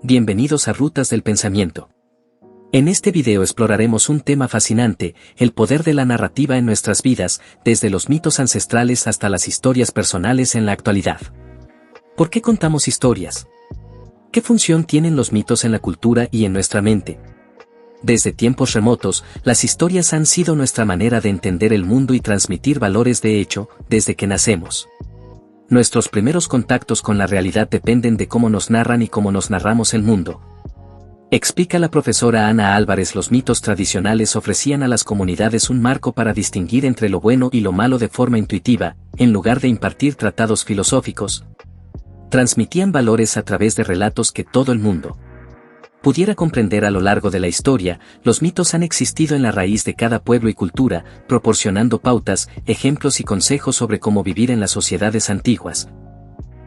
Bienvenidos a Rutas del Pensamiento. En este video exploraremos un tema fascinante, el poder de la narrativa en nuestras vidas, desde los mitos ancestrales hasta las historias personales en la actualidad. ¿Por qué contamos historias? ¿Qué función tienen los mitos en la cultura y en nuestra mente? Desde tiempos remotos, las historias han sido nuestra manera de entender el mundo y transmitir valores. De hecho, desde que nacemos, nuestros primeros contactos con la realidad dependen de cómo nos narran y cómo nos narramos el mundo. Explica la profesora Ana Álvarez. Los mitos tradicionales ofrecían a las comunidades un marco para distinguir entre lo bueno y lo malo de forma intuitiva, en lugar de impartir tratados filosóficos. Transmitían valores a través de relatos que todo el mundo pudiera comprender. A lo largo de la historia, los mitos han existido en la raíz de cada pueblo y cultura, proporcionando pautas, ejemplos y consejos sobre cómo vivir en las sociedades antiguas.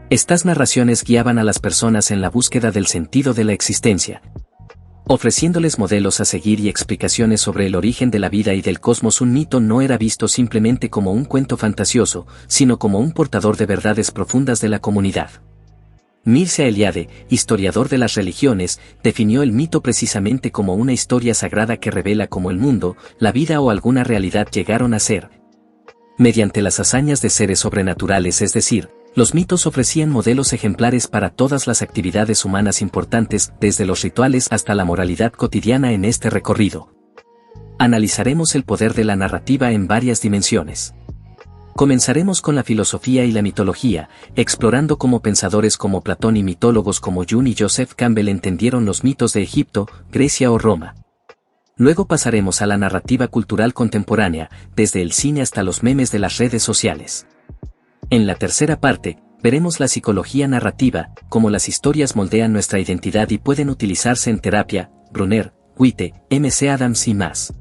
Estas narraciones guiaban a las personas en la búsqueda del sentido de la existencia, ofreciéndoles modelos a seguir y explicaciones sobre el origen de la vida y del cosmos. Un mito no era visto simplemente como un cuento fantasioso, sino como un portador de verdades profundas de la comunidad. Mircea Eliade, historiador de las religiones, definió el mito precisamente como una historia sagrada que revela cómo el mundo, la vida o alguna realidad llegaron a ser, mediante las hazañas de seres sobrenaturales. Es decir, los mitos ofrecían modelos ejemplares para todas las actividades humanas importantes, desde los rituales hasta la moralidad cotidiana. En este recorrido, analizaremos el poder de la narrativa en varias dimensiones. Comenzaremos con la filosofía y la mitología, explorando cómo pensadores como Platón y mitólogos como Jung y Joseph Campbell entendieron los mitos de Egipto, Grecia o Roma. Luego pasaremos a la narrativa cultural contemporánea, desde el cine hasta los memes de las redes sociales. En la tercera parte, veremos la psicología narrativa, cómo las historias moldean nuestra identidad y pueden utilizarse en terapia, Brunner, Goethe, M.C. Adams y más.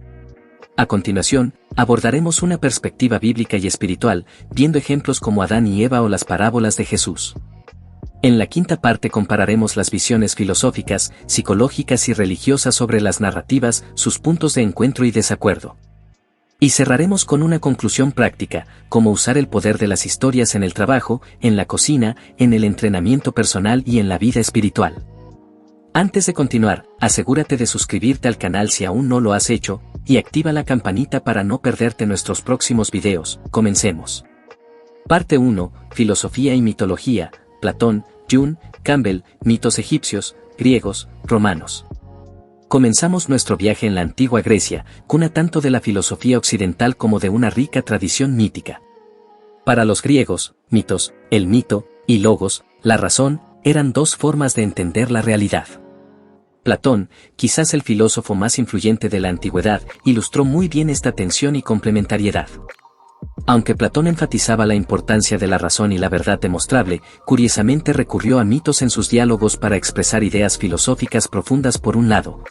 A continuación, abordaremos una perspectiva bíblica y espiritual, viendo ejemplos como Adán y Eva o las parábolas de Jesús. En la quinta parte compararemos las visiones filosóficas, psicológicas y religiosas sobre las narrativas, sus puntos de encuentro y desacuerdo. Y cerraremos con una conclusión práctica, cómo usar el poder de las historias en el trabajo, en la cocina, en el entrenamiento personal y en la vida espiritual. Antes de continuar, asegúrate de suscribirte al canal si aún no lo has hecho, y activa la campanita para no perderte nuestros próximos videos. Comencemos. Parte 1. Filosofía y mitología. Platón, Jung, Campbell, mitos egipcios, griegos, romanos. Comenzamos nuestro viaje en la antigua Grecia, cuna tanto de la filosofía occidental como de una rica tradición mítica. Para los griegos, mitos, el mito, y logos, la razón, eran dos formas de entender la realidad. Platón, quizás el filósofo más influyente de la antigüedad, ilustró muy bien esta tensión y complementariedad. Aunque Platón enfatizaba la importancia de la razón y la verdad demostrable, curiosamente recurrió a mitos en sus diálogos para expresar ideas filosóficas profundas. Por un lado,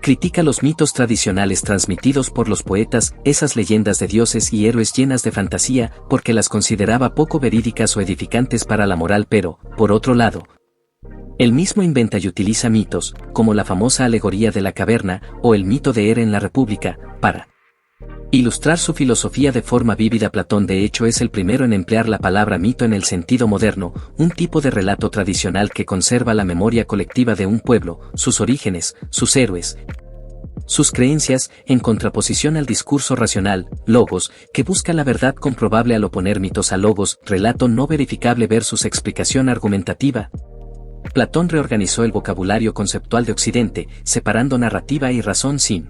critica los mitos tradicionales transmitidos por los poetas, esas leyendas de dioses y héroes llenas de fantasía, porque las consideraba poco verídicas o edificantes para la moral. Pero, por otro lado, él mismo inventa y utiliza mitos, como la famosa alegoría de la caverna, o el mito de Hera en la República, para ilustrar su filosofía de forma vívida. Platón de hecho es el primero en emplear la palabra mito en el sentido moderno, un tipo de relato tradicional que conserva la memoria colectiva de un pueblo, sus orígenes, sus héroes, sus creencias, en contraposición al discurso racional, logos, que busca la verdad comprobable. Al oponer mitos a logos, relato no verificable versus explicación argumentativa, Platón reorganizó el vocabulario conceptual de Occidente, separando narrativa y razón. Sin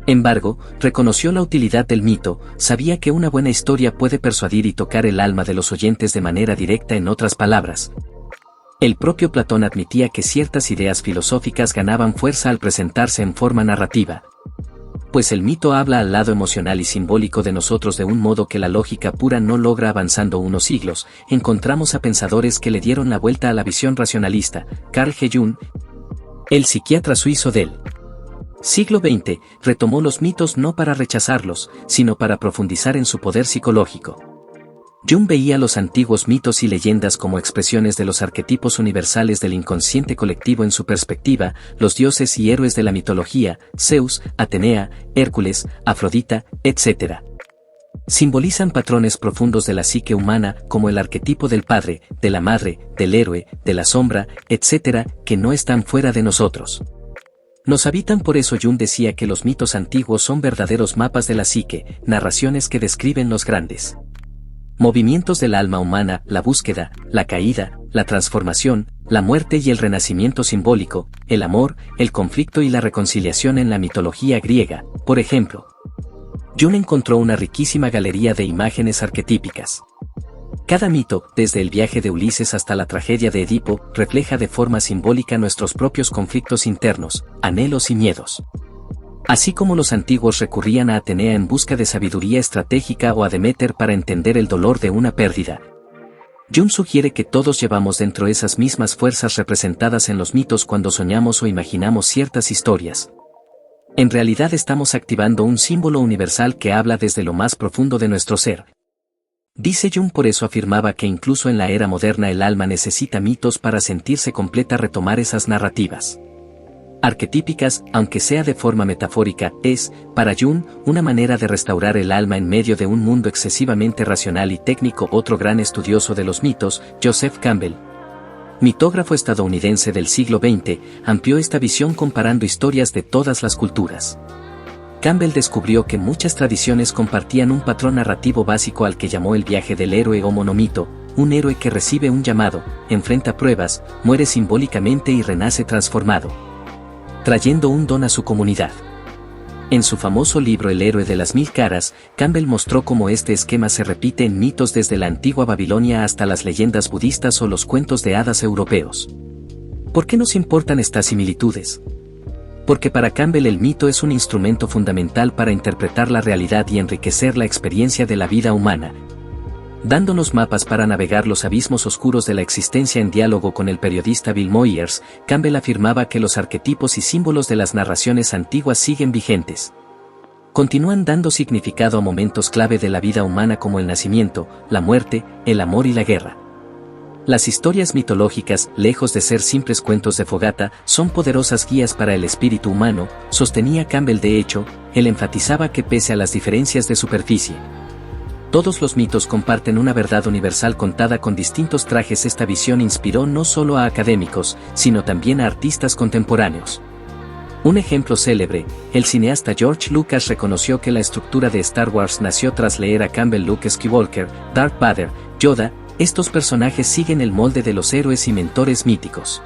embargo, reconoció la utilidad del mito, sabía que una buena historia puede persuadir y tocar el alma de los oyentes de manera directa. En otras palabras, el propio Platón admitía que ciertas ideas filosóficas ganaban fuerza al presentarse en forma narrativa, pues el mito habla al lado emocional y simbólico de nosotros de un modo que la lógica pura no logra. Avanzando unos siglos, encontramos a pensadores que le dieron la vuelta a la visión racionalista. Carl G. Jung, el psiquiatra suizo del siglo XX, retomó los mitos no para rechazarlos, sino para profundizar en su poder psicológico. Jung veía los antiguos mitos y leyendas como expresiones de los arquetipos universales del inconsciente colectivo. En su perspectiva, los dioses y héroes de la mitología, Zeus, Atenea, Hércules, Afrodita, etc., Simbolizan patrones profundos de la psique humana, como el arquetipo del padre, de la madre, del héroe, de la sombra, etc., que no están fuera de nosotros. Nos habitan. Por eso Jung decía que los mitos antiguos son verdaderos mapas de la psique, narraciones que describen los grandes movimientos del alma humana, la búsqueda, la caída, la transformación, la muerte y el renacimiento simbólico, el amor, el conflicto y la reconciliación en la mitología griega, por ejemplo. Jung encontró una riquísima galería de imágenes arquetípicas. Cada mito, desde el viaje de Ulises hasta la tragedia de Edipo, refleja de forma simbólica nuestros propios conflictos internos, anhelos y miedos. Así como los antiguos recurrían a Atenea en busca de sabiduría estratégica o a Deméter para entender el dolor de una pérdida, Jung sugiere que todos llevamos dentro esas mismas fuerzas representadas en los mitos cuando soñamos o imaginamos ciertas historias. En realidad estamos activando un símbolo universal que habla desde lo más profundo de nuestro ser. Dice Jung. Por eso afirmaba que incluso en la era moderna el alma necesita mitos para sentirse completa. Retomar esas narrativas arquetípicas, aunque sea de forma metafórica, es, para Jung, una manera de restaurar el alma en medio de un mundo excesivamente racional y técnico. Otro gran estudioso de los mitos, Joseph Campbell, mitógrafo estadounidense del siglo XX, amplió esta visión comparando historias de todas las culturas. Campbell descubrió que muchas tradiciones compartían un patrón narrativo básico al que llamó el viaje del héroe o monomito, un héroe que recibe un llamado, enfrenta pruebas, muere simbólicamente y renace transformado, trayendo un don a su comunidad. En su famoso libro El héroe de las mil caras, Campbell mostró cómo este esquema se repite en mitos desde la antigua Babilonia hasta las leyendas budistas o los cuentos de hadas europeos. ¿Por qué nos importan estas similitudes? Porque para Campbell el mito es un instrumento fundamental para interpretar la realidad y enriquecer la experiencia de la vida humana, dándonos mapas para navegar los abismos oscuros de la existencia. En diálogo con el periodista Bill Moyers, Campbell afirmaba que los arquetipos y símbolos de las narraciones antiguas siguen vigentes. Continúan dando significado a momentos clave de la vida humana como el nacimiento, la muerte, el amor y la guerra. Las historias mitológicas, lejos de ser simples cuentos de fogata, son poderosas guías para el espíritu humano, sostenía Campbell. De hecho, él enfatizaba que pese a las diferencias de superficie, todos los mitos comparten una verdad universal contada con distintos trajes. Esta visión inspiró no solo a académicos, sino también a artistas contemporáneos. Un ejemplo célebre, el cineasta George Lucas reconoció que la estructura de Star Wars nació tras leer a Campbell. Luke Skywalker, Darth Vader, Yoda, estos personajes siguen el molde de los héroes y mentores míticos.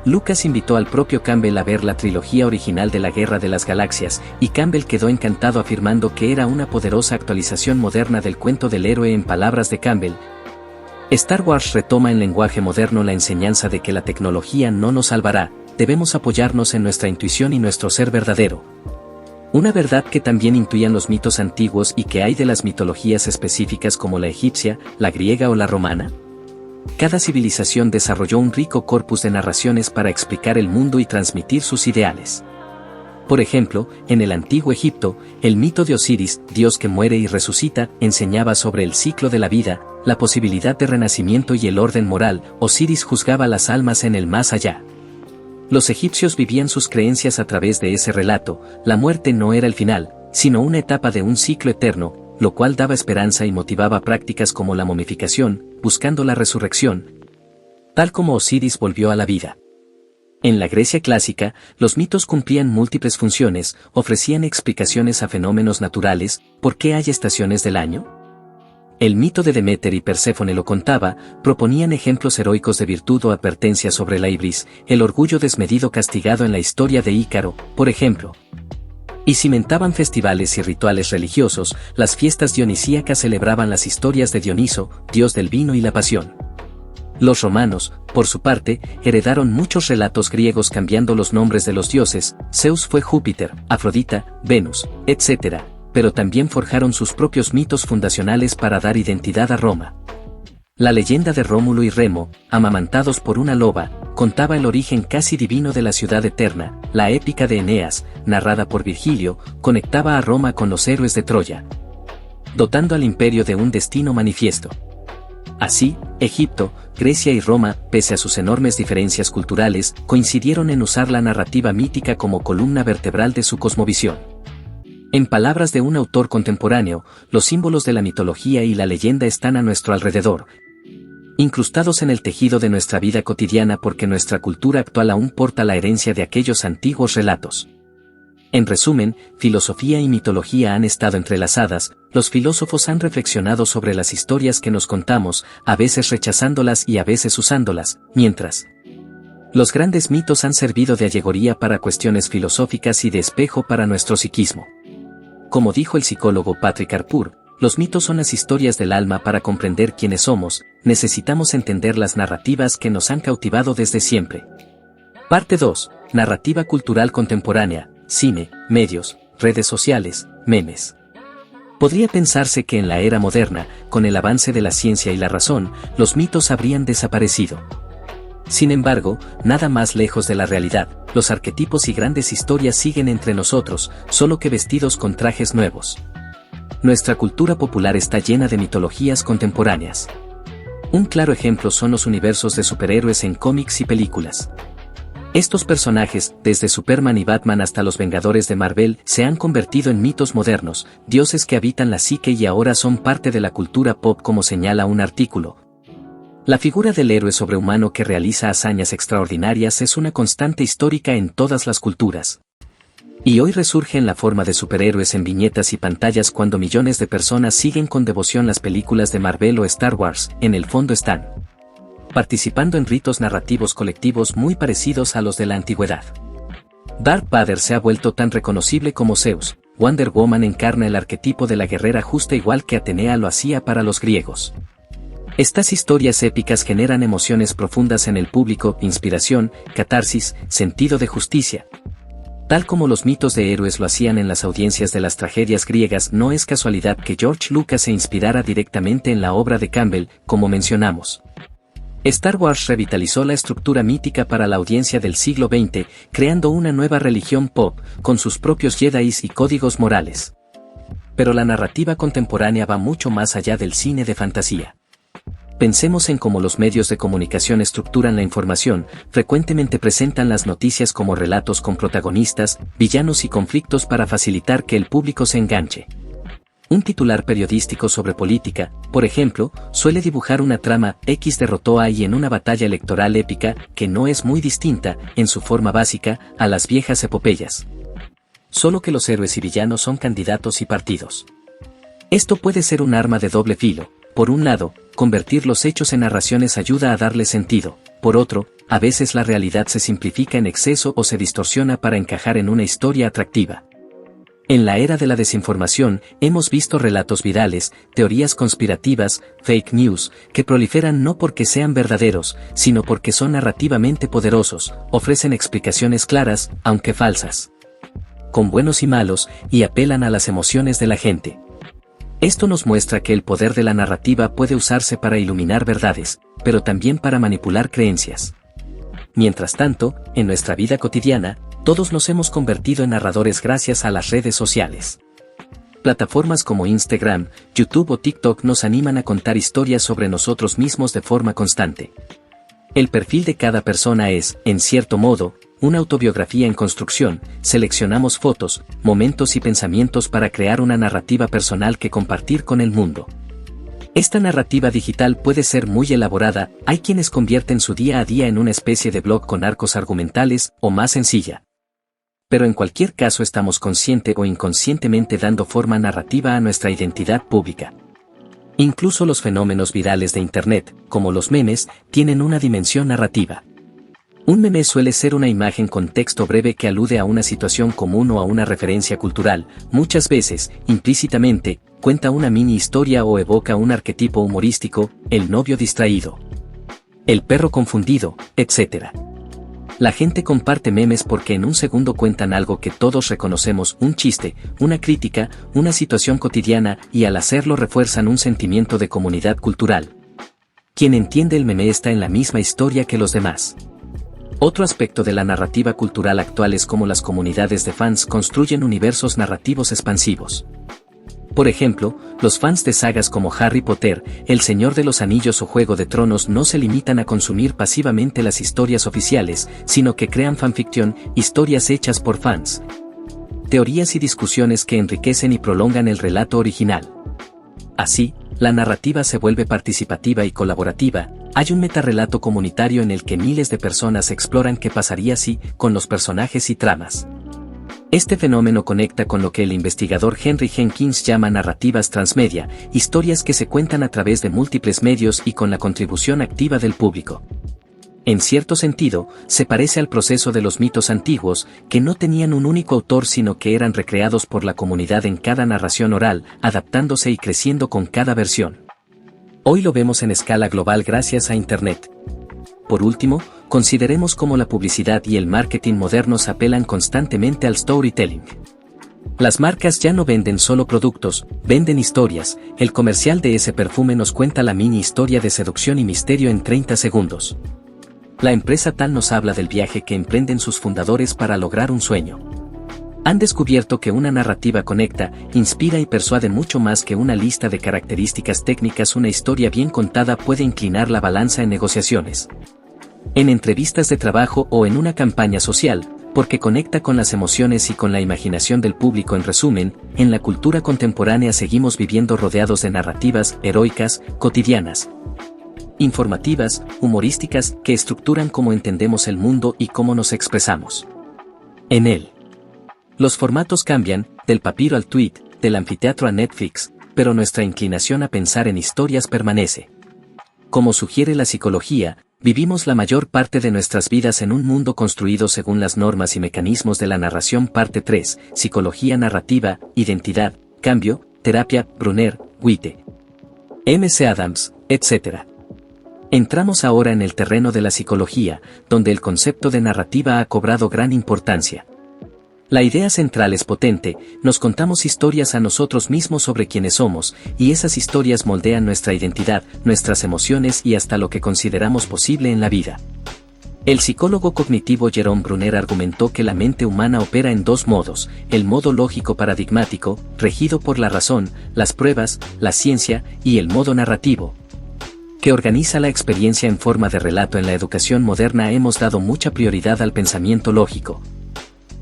Lucas invitó al propio Campbell a ver la trilogía original de la Guerra de las Galaxias, y Campbell quedó encantado afirmando que era una poderosa actualización moderna del cuento del héroe. En palabras de Campbell, Star Wars retoma en lenguaje moderno la enseñanza de que la tecnología no nos salvará, debemos apoyarnos en nuestra intuición y nuestro ser verdadero. Una verdad que también intuían los mitos antiguos. ¿Y que hay de las mitologías específicas como la egipcia, la griega o la romana? Cada civilización desarrolló un rico corpus de narraciones para explicar el mundo y transmitir sus ideales. Por ejemplo, en el antiguo Egipto, el mito de Osiris, dios que muere y resucita, enseñaba sobre el ciclo de la vida, la posibilidad de renacimiento y el orden moral. Osiris juzgaba las almas en el más allá. Los egipcios vivían sus creencias a través de ese relato. La muerte no era el final, sino una etapa de un ciclo eterno, lo cual daba esperanza y motivaba prácticas como la momificación, buscando la resurrección, tal como Osiris volvió a la vida. En la Grecia clásica, los mitos cumplían múltiples funciones, ofrecían explicaciones a fenómenos naturales. ¿Por qué hay estaciones del año? El mito de Deméter y Perséfone lo contaba, proponían ejemplos heroicos de virtud o advertencias sobre la ibris, el orgullo desmedido castigado en la historia de Ícaro, por ejemplo. Y cimentaban festivales y rituales religiosos. Las fiestas dionisíacas celebraban las historias de Dioniso, dios del vino y la pasión. Los romanos, por su parte, heredaron muchos relatos griegos cambiando los nombres de los dioses. Zeus fue Júpiter, Afrodita, Venus, etc., pero también forjaron sus propios mitos fundacionales para dar identidad a Roma. La leyenda de Rómulo y Remo, amamantados por una loba, contaba el origen casi divino de la ciudad eterna. La épica de Eneas, narrada por Virgilio, conectaba a Roma con los héroes de Troya, dotando al imperio de un destino manifiesto. Así, Egipto, Grecia y Roma, pese a sus enormes diferencias culturales, coincidieron en usar la narrativa mítica como columna vertebral de su cosmovisión. En palabras de un autor contemporáneo, los símbolos de la mitología y la leyenda están a nuestro alrededor, incrustados en el tejido de nuestra vida cotidiana porque nuestra cultura actual aún porta la herencia de aquellos antiguos relatos. En resumen, filosofía y mitología han estado entrelazadas, los filósofos han reflexionado sobre las historias que nos contamos, a veces rechazándolas y a veces usándolas, mientras los grandes mitos han servido de allegoría para cuestiones filosóficas y de espejo para nuestro psiquismo. Como dijo el psicólogo Patrick Harpur, los mitos son las historias del alma. Para comprender quiénes somos, necesitamos entender las narrativas que nos han cautivado desde siempre. Parte 2. Narrativa cultural contemporánea, cine, medios, redes sociales, memes. Podría pensarse que en la era moderna, con el avance de la ciencia y la razón, los mitos habrían desaparecido. Sin embargo, nada más lejos de la realidad, los arquetipos y grandes historias siguen entre nosotros, solo que vestidos con trajes nuevos. Nuestra cultura popular está llena de mitologías contemporáneas. Un claro ejemplo son los universos de superhéroes en cómics y películas. Estos personajes, desde Superman y Batman hasta los Vengadores de Marvel, se han convertido en mitos modernos, dioses que habitan la psique y ahora son parte de la cultura pop, como señala un artículo. La figura del héroe sobrehumano que realiza hazañas extraordinarias es una constante histórica en todas las culturas. Y hoy resurge en la forma de superhéroes en viñetas y pantallas cuando millones de personas siguen con devoción las películas de Marvel o Star Wars. En el fondo están participando en ritos narrativos colectivos muy parecidos a los de la antigüedad. Darth Vader se ha vuelto tan reconocible como Zeus. Wonder Woman encarna el arquetipo de la guerrera justa igual que Atenea lo hacía para los griegos. Estas historias épicas generan emociones profundas en el público, inspiración, catarsis, sentido de justicia. Tal como los mitos de héroes lo hacían en las audiencias de las tragedias griegas, no es casualidad que George Lucas se inspirara directamente en la obra de Campbell, como mencionamos. Star Wars revitalizó la estructura mítica para la audiencia del siglo XX, creando una nueva religión pop, con sus propios Jedis y códigos morales. Pero la narrativa contemporánea va mucho más allá del cine de fantasía. Pensemos en cómo los medios de comunicación estructuran la información, frecuentemente presentan las noticias como relatos con protagonistas, villanos y conflictos para facilitar que el público se enganche. Un titular periodístico sobre política, por ejemplo, suele dibujar una trama: X derrotó a Y en una batalla electoral épica, que no es muy distinta, en su forma básica, a las viejas epopeyas. Solo que los héroes y villanos son candidatos y partidos. Esto puede ser un arma de doble filo. Por un lado, convertir los hechos en narraciones ayuda a darle sentido. Por otro, a veces la realidad se simplifica en exceso o se distorsiona para encajar en una historia atractiva. En la era de la desinformación, hemos visto relatos virales, teorías conspirativas, fake news, que proliferan no porque sean verdaderos, sino porque son narrativamente poderosos, ofrecen explicaciones claras, aunque falsas, con buenos y malos, y apelan a las emociones de la gente. Esto nos muestra que el poder de la narrativa puede usarse para iluminar verdades, pero también para manipular creencias. Mientras tanto, en nuestra vida cotidiana, todos nos hemos convertido en narradores gracias a las redes sociales. Plataformas como Instagram, YouTube o TikTok nos animan a contar historias sobre nosotros mismos de forma constante. El perfil de cada persona es, en cierto modo, una autobiografía en construcción. Seleccionamos fotos, momentos y pensamientos para crear una narrativa personal que compartir con el mundo. Esta narrativa digital puede ser muy elaborada, hay quienes convierten su día a día en una especie de blog con arcos argumentales, o más sencilla. Pero en cualquier caso estamos consciente o inconscientemente dando forma narrativa a nuestra identidad pública. Incluso los fenómenos virales de Internet, como los memes, tienen una dimensión narrativa. Un meme suele ser una imagen con texto breve que alude a una situación común o a una referencia cultural, muchas veces, implícitamente, cuenta una mini historia o evoca un arquetipo humorístico: el novio distraído, el perro confundido, etc. La gente comparte memes porque en un segundo cuentan algo que todos reconocemos: un chiste, una crítica, una situación cotidiana, y al hacerlo refuerzan un sentimiento de comunidad cultural. Quien entiende el meme está en la misma historia que los demás. Otro aspecto de la narrativa cultural actual es cómo las comunidades de fans construyen universos narrativos expansivos. Por ejemplo, los fans de sagas como Harry Potter, El Señor de los Anillos o Juego de Tronos no se limitan a consumir pasivamente las historias oficiales, sino que crean fanfiction, historias hechas por fans. teorías y discusiones que enriquecen y prolongan el relato original. Así, la narrativa se vuelve participativa y colaborativa. Hay un metarrelato comunitario en el que miles de personas exploran qué pasaría si, con los personajes y tramas. Este fenómeno conecta con lo que el investigador Henry Jenkins llama narrativas transmedia, historias que se cuentan a través de múltiples medios y con la contribución activa del público. En cierto sentido, se parece al proceso de los mitos antiguos, que no tenían un único autor sino que eran recreados por la comunidad en cada narración oral, adaptándose y creciendo con cada versión. Hoy lo vemos en escala global gracias a Internet. Por último, consideremos cómo la publicidad y el marketing modernos apelan constantemente al storytelling. Las marcas ya no venden solo productos, venden historias. El comercial de ese perfume nos cuenta la mini historia de seducción y misterio en 30 segundos. La empresa tal nos habla del viaje que emprenden sus fundadores para lograr un sueño. Han descubierto que una narrativa conecta, inspira y persuade mucho más que una lista de características técnicas. Una historia bien contada puede inclinar la balanza en negociaciones, en entrevistas de trabajo o en una campaña social, porque conecta con las emociones y con la imaginación del público. En resumen, en la cultura contemporánea seguimos viviendo rodeados de narrativas heroicas, cotidianas, informativas, humorísticas, que estructuran cómo entendemos el mundo y cómo nos expresamos en él. Los formatos cambian, del papiro al tweet, del anfiteatro a Netflix, pero nuestra inclinación a pensar en historias permanece. Como sugiere la psicología, vivimos la mayor parte de nuestras vidas en un mundo construido según las normas y mecanismos de la narración. Parte 3, Psicología narrativa, identidad, cambio, terapia, Brunner, Witte, M.C. Adams, etc. Entramos ahora en el terreno de la psicología, donde el concepto de narrativa ha cobrado gran importancia. La idea central es potente, nos contamos historias a nosotros mismos sobre quiénes somos, y esas historias moldean nuestra identidad, nuestras emociones y hasta lo que consideramos posible en la vida. El psicólogo cognitivo Jerome Brunner argumentó que la mente humana opera en dos modos: el modo lógico paradigmático, regido por la razón, las pruebas, la ciencia, y el modo narrativo, que organiza la experiencia en forma de relato. En la educación moderna hemos dado mucha prioridad al pensamiento lógico.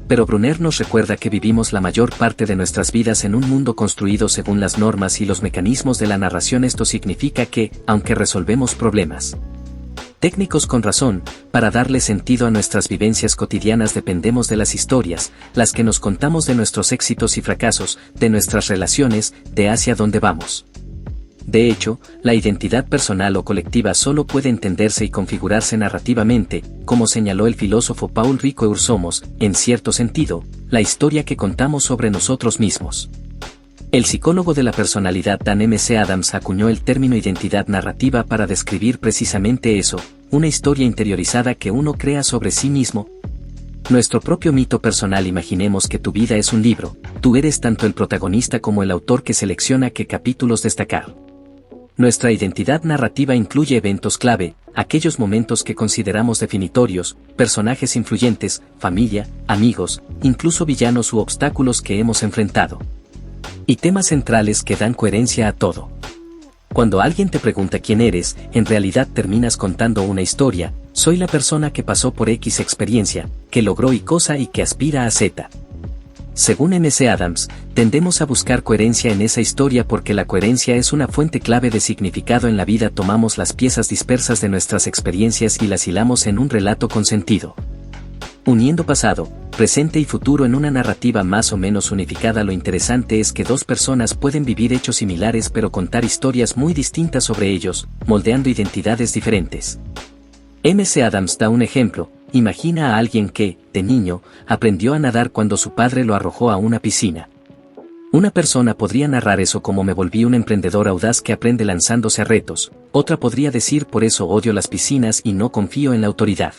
Pero Brunner nos recuerda que vivimos la mayor parte de nuestras vidas en un mundo construido según las normas y los mecanismos de la narración. Esto significa que, aunque resolvemos problemas técnicos con razón, para darle sentido a nuestras vivencias cotidianas dependemos de las historias, las que nos contamos de nuestros éxitos y fracasos, de nuestras relaciones, de hacia dónde vamos. De hecho, la identidad personal o colectiva solo puede entenderse y configurarse narrativamente, como señaló el filósofo Paul Ricoeur. Somos, en cierto sentido, la historia que contamos sobre nosotros mismos. El psicólogo de la personalidad Dan M.C. Adams acuñó el término identidad narrativa para describir precisamente eso, una historia interiorizada que uno crea sobre sí mismo. Nuestro propio mito personal. Imaginemos que tu vida es un libro, tú eres tanto el protagonista como el autor que selecciona qué capítulos destacar. Nuestra identidad narrativa incluye eventos clave, aquellos momentos que consideramos definitorios, personajes influyentes, familia, amigos, incluso villanos u obstáculos que hemos enfrentado. Y temas centrales que dan coherencia a todo. Cuando alguien te pregunta quién eres, en realidad terminas contando una historia: soy la persona que pasó por X experiencia, que logró Y cosa y que aspira a Z. Según M.C. Adams, tendemos a buscar coherencia en esa historia porque la coherencia es una fuente clave de significado en la vida. Tomamos las piezas dispersas de nuestras experiencias y las hilamos en un relato con sentido, uniendo pasado, presente y futuro en una narrativa más o menos unificada. Lo interesante es que dos personas pueden vivir hechos similares pero contar historias muy distintas sobre ellos, moldeando identidades diferentes. M.C. Adams da un ejemplo: imagina a alguien que, de niño, aprendió a nadar cuando su padre lo arrojó a una piscina. Una persona podría narrar eso como: me volví un emprendedor audaz que aprende lanzándose a retos. Otra podría decir: por eso odio las piscinas y no confío en la autoridad.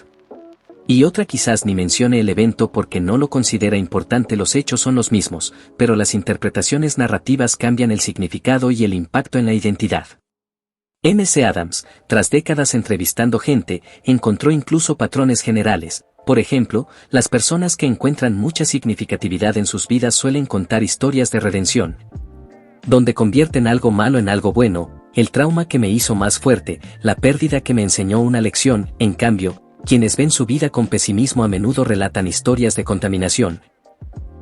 Y otra quizás ni mencione el evento porque no lo considera importante. Los hechos son los mismos, pero las interpretaciones narrativas cambian el significado y el impacto en la identidad. M.C. Adams, tras décadas entrevistando gente, encontró incluso patrones generales. Por ejemplo, las personas que encuentran mucha significatividad en sus vidas suelen contar historias de redención, donde convierten algo malo en algo bueno: el trauma que me hizo más fuerte, la pérdida que me enseñó una lección. En cambio, quienes ven su vida con pesimismo a menudo relatan historias de contaminación,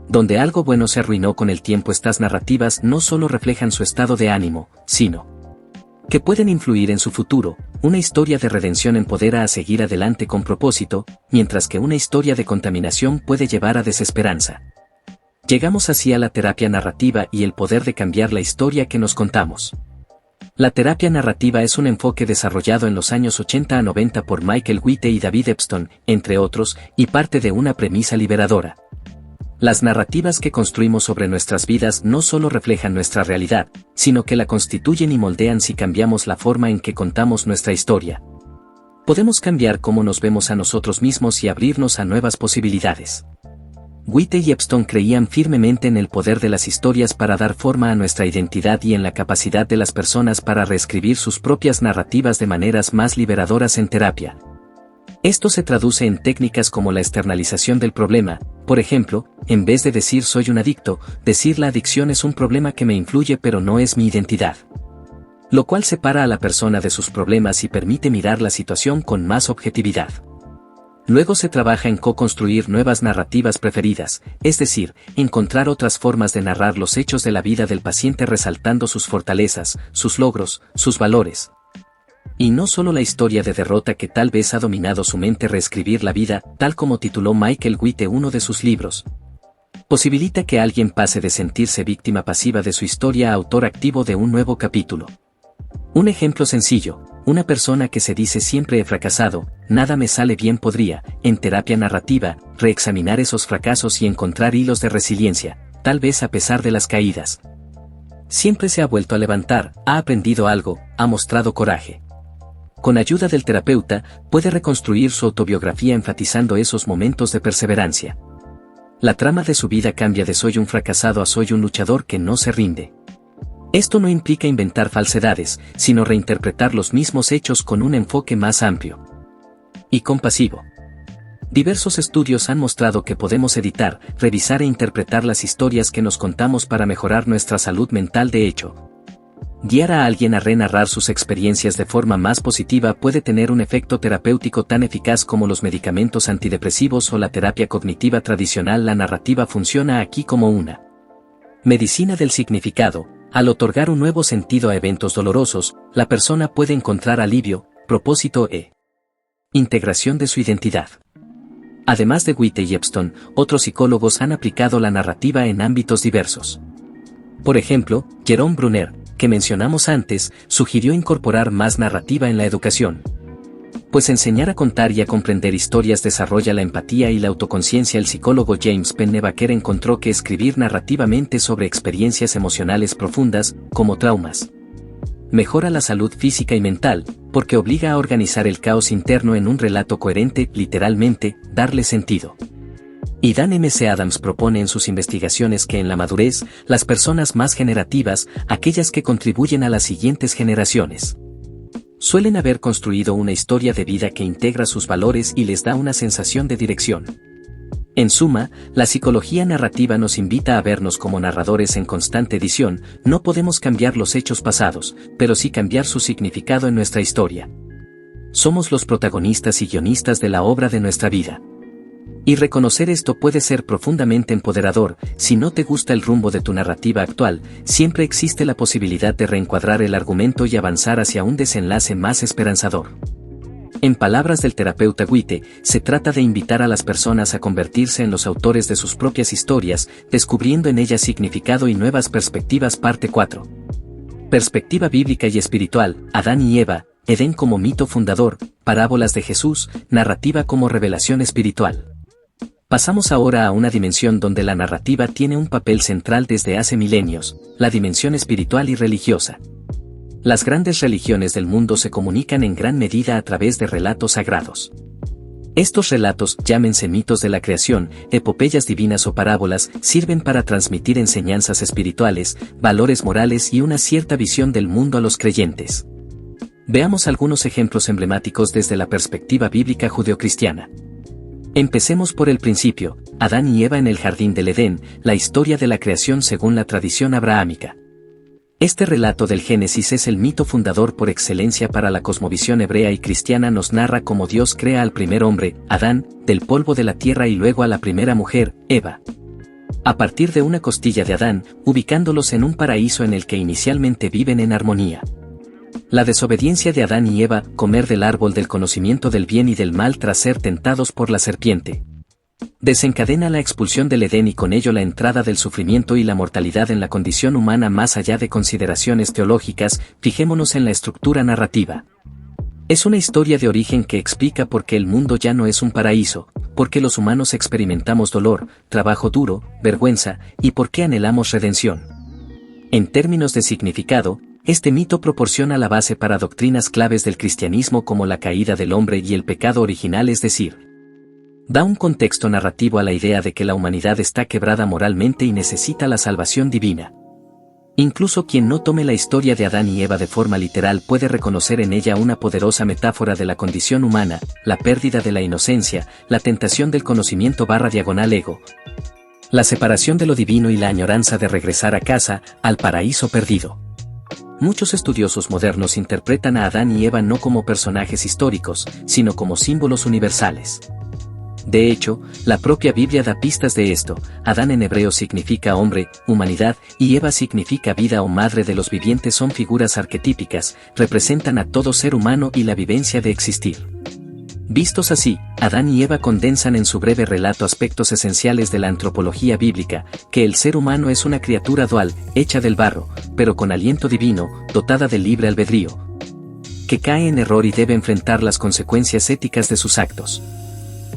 Donde algo bueno se arruinó con el tiempo. Estas narrativas no solo reflejan su estado de ánimo, sino que pueden influir en su futuro. Una historia de redención empodera a seguir adelante con propósito, mientras que una historia de contaminación puede llevar a desesperanza. Llegamos así a la terapia narrativa y el poder de cambiar la historia que nos contamos. La terapia narrativa es un enfoque desarrollado en los años 80 a 90 por Michael Witte y David Epstein, entre otros, y parte de una premisa liberadora. Las narrativas que construimos sobre nuestras vidas no solo reflejan nuestra realidad, sino que la constituyen y moldean si cambiamos la forma en que contamos nuestra historia. Podemos cambiar cómo nos vemos a nosotros mismos y abrirnos a nuevas posibilidades. Witte y Epstein creían firmemente en el poder de las historias para dar forma a nuestra identidad y en la capacidad de las personas para reescribir sus propias narrativas de maneras más liberadoras en terapia. Esto se traduce en técnicas como la externalización del problema. Por ejemplo, en vez de decir soy un adicto, decir la adicción es un problema que me influye pero no es mi identidad. Lo cual separa a la persona de sus problemas y permite mirar la situación con más objetividad. Luego se trabaja en co-construir nuevas narrativas preferidas, es decir, encontrar otras formas de narrar los hechos de la vida del paciente resaltando sus fortalezas, sus logros, sus valores. Y no solo la historia de derrota que tal vez ha dominado su mente. Reescribir la vida, tal como tituló Michael Witte uno de sus libros, posibilita que alguien pase de sentirse víctima pasiva de su historia a autor activo de un nuevo capítulo. Un ejemplo sencillo, una persona que se dice siempre he fracasado, nada me sale bien podría, en terapia narrativa, reexaminar esos fracasos y encontrar hilos de resiliencia, tal vez a pesar de las caídas. Siempre se ha vuelto a levantar, ha aprendido algo, ha mostrado coraje. Con ayuda del terapeuta, puede reconstruir su autobiografía enfatizando esos momentos de perseverancia. La trama de su vida cambia de soy un fracasado a soy un luchador que no se rinde. Esto no implica inventar falsedades, sino reinterpretar los mismos hechos con un enfoque más amplio y compasivo. Diversos estudios han mostrado que podemos editar, revisar e interpretar las historias que nos contamos para mejorar nuestra salud mental. De hecho, guiar a alguien a renarrar sus experiencias de forma más positiva puede tener un efecto terapéutico tan eficaz como los medicamentos antidepresivos o la terapia cognitiva tradicional. La narrativa funciona aquí como una medicina del significado. Al otorgar un nuevo sentido a eventos dolorosos, la persona puede encontrar alivio, propósito e integración de su identidad. Además de Witte y Epstein, otros psicólogos han aplicado la narrativa en ámbitos diversos. Por ejemplo, Jerome Bruner, que mencionamos antes, sugirió incorporar más narrativa en la educación. Pues enseñar a contar y a comprender historias desarrolla la empatía y la autoconciencia. El psicólogo James Pennebaker encontró que escribir narrativamente sobre experiencias emocionales profundas, como traumas, mejora la salud física y mental, porque obliga a organizar el caos interno en un relato coherente, literalmente, darle sentido. Y Dan M. C. Adams propone en sus investigaciones que en la madurez, las personas más generativas, aquellas que contribuyen a las siguientes generaciones, suelen haber construido una historia de vida que integra sus valores y les da una sensación de dirección. En suma, la psicología narrativa nos invita a vernos como narradores en constante edición. No podemos cambiar los hechos pasados, pero sí cambiar su significado en nuestra historia. Somos los protagonistas y guionistas de la obra de nuestra vida. Y reconocer esto puede ser profundamente empoderador. Si no te gusta el rumbo de tu narrativa actual, siempre existe la posibilidad de reencuadrar el argumento y avanzar hacia un desenlace más esperanzador. En palabras del terapeuta Witte, se trata de invitar a las personas a convertirse en los autores de sus propias historias, descubriendo en ellas significado y nuevas perspectivas. Parte 4. Perspectiva bíblica y espiritual, Adán y Eva, Edén como mito fundador, parábolas de Jesús, narrativa como revelación espiritual. Pasamos ahora a una dimensión donde la narrativa tiene un papel central desde hace milenios, la dimensión espiritual y religiosa. Las grandes religiones del mundo se comunican en gran medida a través de relatos sagrados. Estos relatos, llámense mitos de la creación, epopeyas divinas o parábolas, sirven para transmitir enseñanzas espirituales, valores morales y una cierta visión del mundo a los creyentes. Veamos algunos ejemplos emblemáticos desde la perspectiva bíblica judeocristiana. Empecemos por el principio, Adán y Eva en el jardín del Edén, la historia de la creación según la tradición abrahámica. Este relato del Génesis es el mito fundador por excelencia para la cosmovisión hebrea y cristiana. Nos narra cómo Dios crea al primer hombre, Adán, del polvo de la tierra y luego a la primera mujer, Eva. a partir de una costilla de Adán, ubicándolos en un paraíso en el que inicialmente viven en armonía. La desobediencia de Adán y Eva, comer del árbol del conocimiento del bien y del mal tras ser tentados por la serpiente, desencadena la expulsión del Edén y con ello la entrada del sufrimiento y la mortalidad en la condición humana. Más allá de consideraciones teológicas, fijémonos en la estructura narrativa. Es una historia de origen que explica por qué el mundo ya no es un paraíso, por qué los humanos experimentamos dolor, trabajo duro, vergüenza, y por qué anhelamos redención. En términos de significado, este mito proporciona la base para doctrinas claves del cristianismo como la caída del hombre y el pecado original, es decir, da un contexto narrativo a la idea de que la humanidad está quebrada moralmente y necesita la salvación divina. Incluso quien no tome la historia de Adán y Eva de forma literal puede reconocer en ella una poderosa metáfora de la condición humana, la pérdida de la inocencia, la tentación del conocimiento/ego, la separación de lo divino y la añoranza de regresar a casa, al paraíso perdido. Muchos estudiosos modernos interpretan a Adán y Eva no como personajes históricos, sino como símbolos universales. De hecho, la propia Biblia da pistas de esto. Adán en hebreo significa hombre, humanidad, y Eva significa vida o madre de los vivientes. Son figuras arquetípicas, representan a todo ser humano y la vivencia de existir. Vistos así, Adán y Eva condensan en su breve relato aspectos esenciales de la antropología bíblica, que el ser humano es una criatura dual, hecha del barro, pero con aliento divino, dotada de libre albedrío, que cae en error y debe enfrentar las consecuencias éticas de sus actos.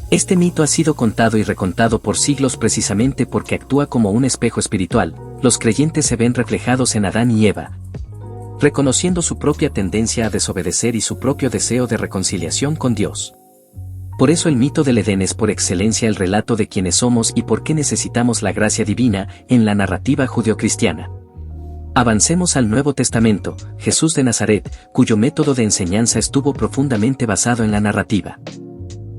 Este mito ha sido contado y recontado por siglos precisamente porque actúa como un espejo espiritual. Los creyentes se ven reflejados en Adán y Eva, reconociendo su propia tendencia a desobedecer y su propio deseo de reconciliación con Dios. Por eso el mito del Edén es por excelencia el relato de quiénes somos y por qué necesitamos la gracia divina en la narrativa judeocristiana. Avancemos al Nuevo Testamento. Jesús de Nazaret, cuyo método de enseñanza estuvo profundamente basado en la narrativa.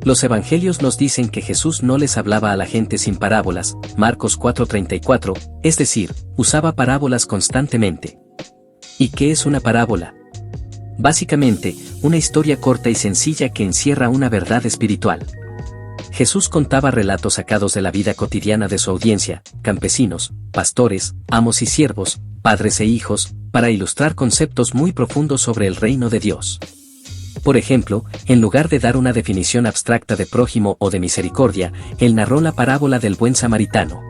Los evangelios nos dicen que Jesús no les hablaba a la gente sin parábolas, Marcos 4:34, es decir, usaba parábolas constantemente. ¿Y qué es una parábola? Básicamente, una historia corta y sencilla que encierra una verdad espiritual. Jesús contaba relatos sacados de la vida cotidiana de su audiencia, campesinos, pastores, amos y siervos, padres e hijos, para ilustrar conceptos muy profundos sobre el reino de Dios. Por ejemplo, en lugar de dar una definición abstracta de prójimo o de misericordia, él narró la parábola del buen samaritano.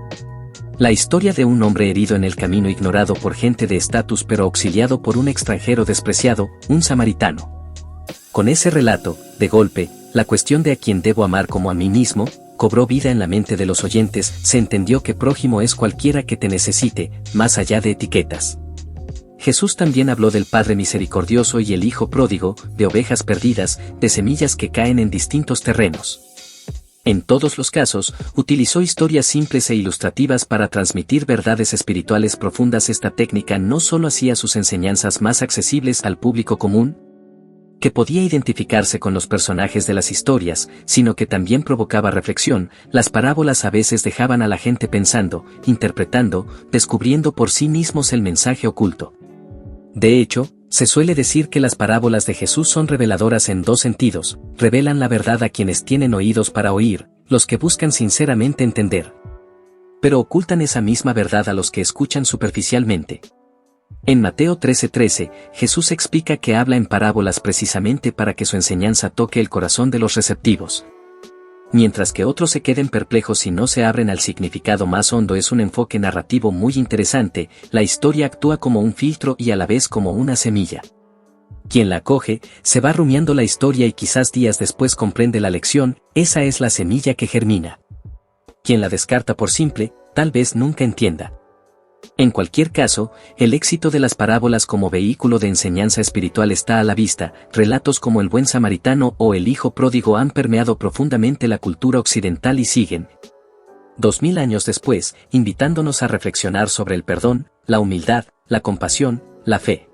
La historia de un hombre herido en el camino, ignorado por gente de estatus pero auxiliado por un extranjero despreciado, un samaritano. Con ese relato, de golpe, la cuestión de a quién debo amar como a mí mismo, cobró vida en la mente de los oyentes. Se entendió que prójimo es cualquiera que te necesite, más allá de etiquetas. Jesús también habló del Padre misericordioso y el Hijo pródigo, de ovejas perdidas, de semillas que caen en distintos terrenos. En todos los casos, utilizó historias simples e ilustrativas para transmitir verdades espirituales profundas. Esta técnica no solo hacía sus enseñanzas más accesibles al público común, que podía identificarse con los personajes de las historias, sino que también provocaba reflexión. Las parábolas a veces dejaban a la gente pensando, interpretando, descubriendo por sí mismos el mensaje oculto. De hecho, se suele decir que las parábolas de Jesús son reveladoras en dos sentidos: revelan la verdad a quienes tienen oídos para oír, los que buscan sinceramente entender. Pero ocultan esa misma verdad a los que escuchan superficialmente. En Mateo 13:13, Jesús explica que habla en parábolas precisamente para que su enseñanza toque el corazón de los receptivos. Mientras que otros se queden perplejos si no se abren al significado más hondo. Es un enfoque narrativo muy interesante. La historia actúa como un filtro y a la vez como una semilla. Quien la acoge, se va rumiando la historia y quizás días después comprende la lección. Esa es la semilla que germina. Quien la descarta por simple, tal vez nunca entienda. En cualquier caso, el éxito de las parábolas como vehículo de enseñanza espiritual está a la vista. Relatos como el buen samaritano o el hijo pródigo han permeado profundamente la cultura occidental y siguen, 2000 años después, invitándonos a reflexionar sobre el perdón, la humildad, la compasión, la fe.